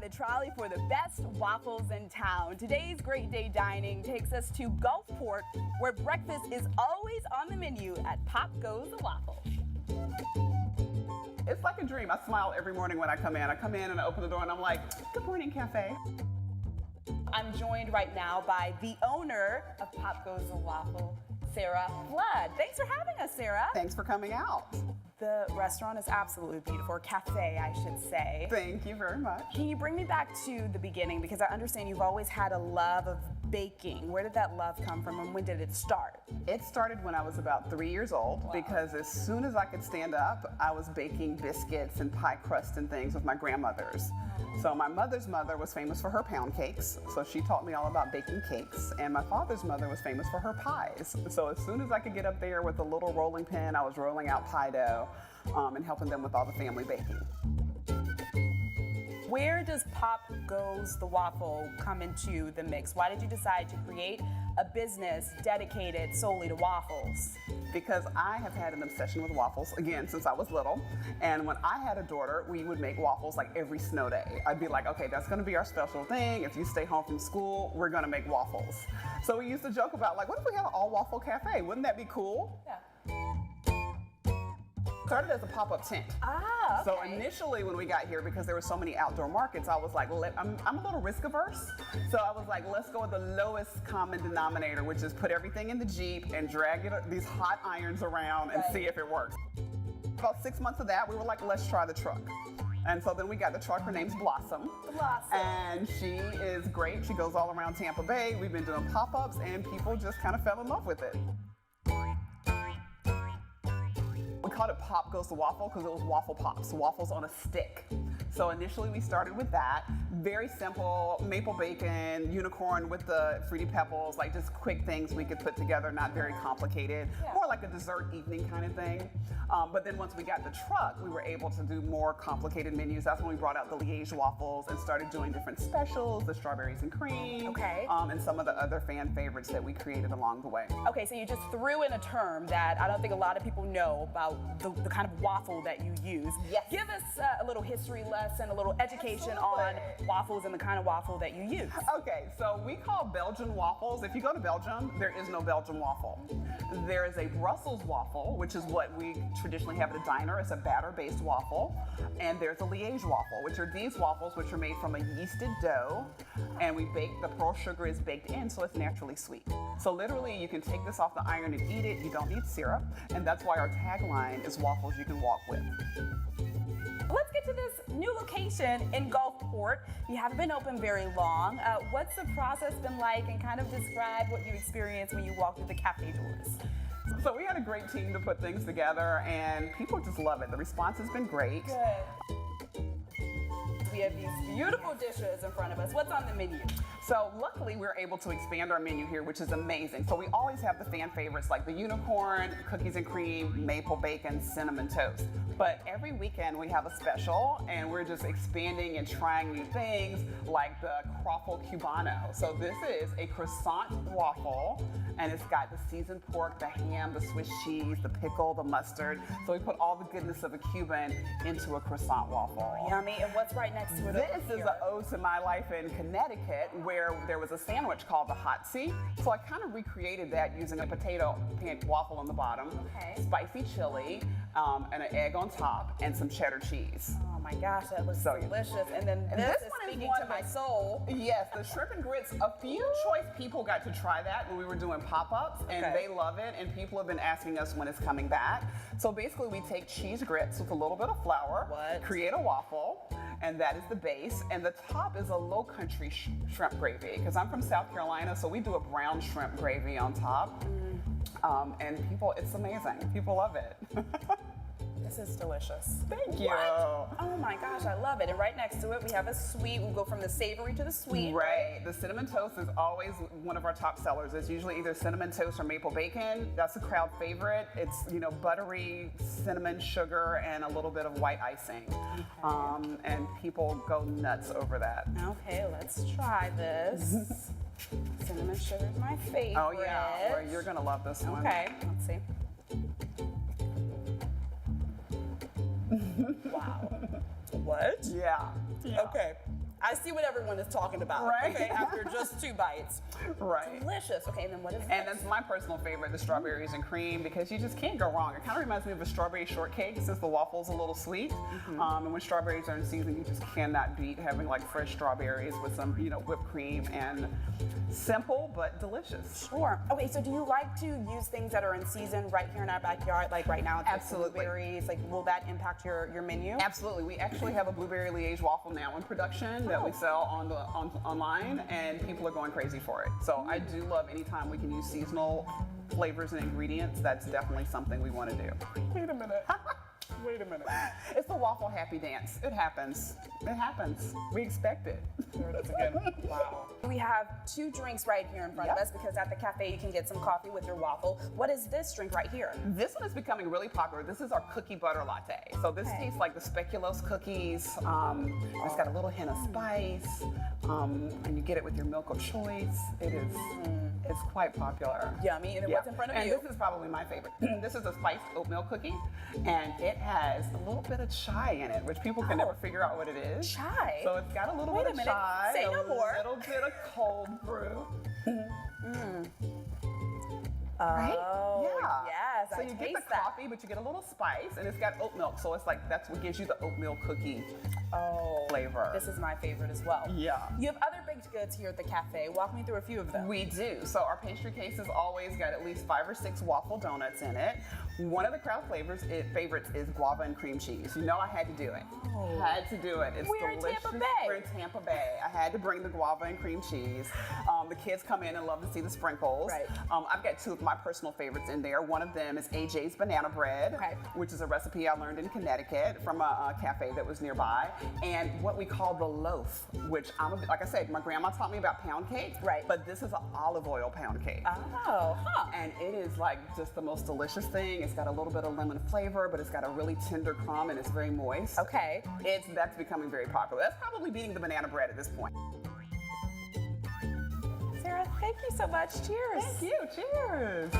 by the trolley for the best waffles in town. Today's Great Day Dining takes us to Gulfport, where breakfast is always on the menu at Pop Goes The Waffle. It's like a dream. I smile every morning when I come in. I come in and I open the door and I'm like, good morning, cafe. I'm joined right now by the owner of Pop Goes The Waffle, Sarah Flood. Thanks for having us, Sarah. Thanks for coming out. The restaurant is absolutely beautiful, or cafe, I should say. Thank you very much. Can you bring me back to the beginning? Because I understand you've always had a love of baking. Where did that love come from and when did it start? It started when I was about 3 years old because as soon as I could stand up, I was baking biscuits and pie crust and things with my grandmothers. So my mother's mother was famous for her pound cakes, so she taught me all about baking cakes, and my father's mother was famous for her pies. So as soon as I could get up there with a little rolling pin, I was rolling out pie dough and helping them with all the family baking. Where does Pop Goes The Waffle come into the mix? Why did you decide to create a business dedicated solely to waffles? Because I have had an obsession with waffles, again, since I was little. And when I had a daughter, we would make waffles like every snow day. I'd be like, okay, that's gonna be our special thing. If you stay home from school, we're gonna make waffles. So we used to joke about, like, what if we had an all waffle cafe? Wouldn't that be cool? Yeah. Started as a pop-up tent. Ah, okay. So initially when we got here, because there were so many outdoor markets, I was like, I'm a little risk averse. So I was like, let's go with the lowest common denominator, which is put everything in the Jeep and drag these hot irons around and see if it works. About 6 months of that, we were like, let's try the truck. And so then we got the truck. Her name's Blossom. Blossom. And she is great. She goes all around Tampa Bay. We've been doing pop-ups and people just kind of fell in love with it. We called it Pop Goes The Waffle because it was waffle pops, waffles on a stick. So initially we started with that. Very simple, maple bacon, unicorn with the Fruity Pebbles, like just quick things we could put together, not very complicated. Yeah. More like a dessert evening kind of thing. But then once we got the truck, we were able to do more complicated menus. That's when we brought out the Liège waffles and started doing different specials, the strawberries and cream, Okay. And some of the other fan favorites that we created along the way. Okay, so you just threw in a term that I don't think a lot of people know about the kind of waffle that you use. Yes. Give us a little history lesson, a little education on waffles and the kind of waffle that you use. Okay, so we call Belgian waffles. If you go to Belgium, there is no Belgian waffle. There is a Brussels waffle, which is what we traditionally have at a diner. It's a batter-based waffle. And there's a Liège waffle, which are these waffles, which are made from a yeasted dough. And we bake, the pearl sugar is baked in, so it's naturally sweet. So literally, you can take this off the iron and eat it. You don't need syrup. And that's why our tagline is waffles you can walk with. Let's get to this new location in Gulfport. You haven't been open very long. What's the process been like, and kind of describe what you experienced when you walked through the cafe doors? So we had a great team to put things together, and people just love it. The response has been great. Good. We have these beautiful dishes in front of us. What's on the menu? So luckily we're able to expand our menu here, which is amazing. So we always have the fan favorites like the unicorn, cookies and cream, maple bacon, cinnamon toast. But every weekend we have a special, and we're just expanding and trying new things like the Waffle Cubano. So this is a croissant waffle, and it's got the seasoned pork, the ham, the Swiss cheese, the pickle, the mustard. So we put all the goodness of a Cuban into a croissant waffle. Yummy. And what's right next to it? This is an ode to my life in Connecticut, where there was a sandwich called the Hot Seat. So I kind of recreated that using a potato waffle on the bottom, spicy chili, and an egg on top, and some cheddar cheese. Oh my gosh, that looks so delicious. And then this is speaking to my soul. Yes, the shrimp and grits. A few choice people got to try that when we were doing pop-ups, and they love it, and people have been asking us when it's coming back. So basically we take cheese grits with a little bit of flour, create a waffle, and that is the base, and the top is a low country shrimp gravy, because I'm from South Carolina, so we do a brown shrimp gravy on top. And people, it's amazing. People love it. This is delicious. Thank you. What? Oh my gosh, I love it. And right next to it, we have a sweet. We'll go from the savory to the sweet. Right. The cinnamon toast is always one of our top sellers. It's usually either cinnamon toast or maple bacon. That's a crowd favorite. It's, you know, buttery cinnamon sugar and a little bit of white icing. And people go nuts over that. Okay, let's try this. Cinnamon sugar is my favorite. Oh yeah, well, you're gonna love this one. Okay, let's see. Wow. What? Yeah. Okay. I see what everyone is talking about. Right. Okay, after just 2 bites. Right. Delicious. Okay, and then what is And this? that's my personal favorite, the strawberries and cream, because you just can't go wrong. It kind of reminds me of a strawberry shortcake since the waffle's a little sweet. And when strawberries are in season, you just cannot beat having like fresh strawberries with some, whipped cream, and simple but delicious. Sure. Okay, so do you like to use things that are in season right here in our backyard? Like right now, it's like Absolutely. blueberries. Like, will that impact your menu? Absolutely. We actually have a blueberry liège waffle now in production that we sell online, and people are going crazy for it. So I do love anytime we can use seasonal flavors and ingredients. That's definitely something we want to do. Wait a minute. Wait a minute. It's the waffle happy dance. It happens. It happens. We expect it. There it is again. Wow. We have 2 drinks right here in front of Yep. us because at the cafe you can get some coffee with your waffle. What is this drink right here? This one is becoming really popular. This is our cookie butter latte. So this tastes like the speculoos cookies. It's got a little hint of spice, and you get it with your milk of choice. It's quite popular. Yummy. And then what's in front of and you? this is probably my favorite. This is a spiced oatmeal cookie, and it has a little bit of chai in it, which people can never figure out what it is. Chai? So it's got a little Wait bit a of minute. chai, Say no more. a little bit of cold brew. Right? Oh, Yeah. yes. So I you get taste the that. coffee, but you get a little spice, and it's got oat milk. So it's like that's what gives you the oatmeal cookie flavor. This is my favorite as well. Yeah. You have other baked goods here at the cafe. Walk me through a few of them. We do. So our pastry case has always got at least 5 or 6 waffle donuts in it. One of the crowd favorites is guava and cream cheese. I had to do it. Had to do it. It's We're in delicious. Tampa Bay. We're in Tampa Bay. I had to bring the guava and cream cheese. The kids come in and love to see the sprinkles. Right. I've got 2 of my personal favorites in there. One of them is AJ's banana bread, Okay. which is a recipe I learned in Connecticut from a cafe that was nearby, and what we call the loaf, which like I said, my grandma taught me about pound cake. Right. But this is an olive oil pound cake. Oh, huh. And it is like just the most delicious thing. It's got a little bit of lemon flavor, but it's got a really tender crumb and it's very moist. Okay. That's becoming very popular. That's probably beating the banana bread at this point. Sarah, thank you so much. Cheers. Thank you. Cheers.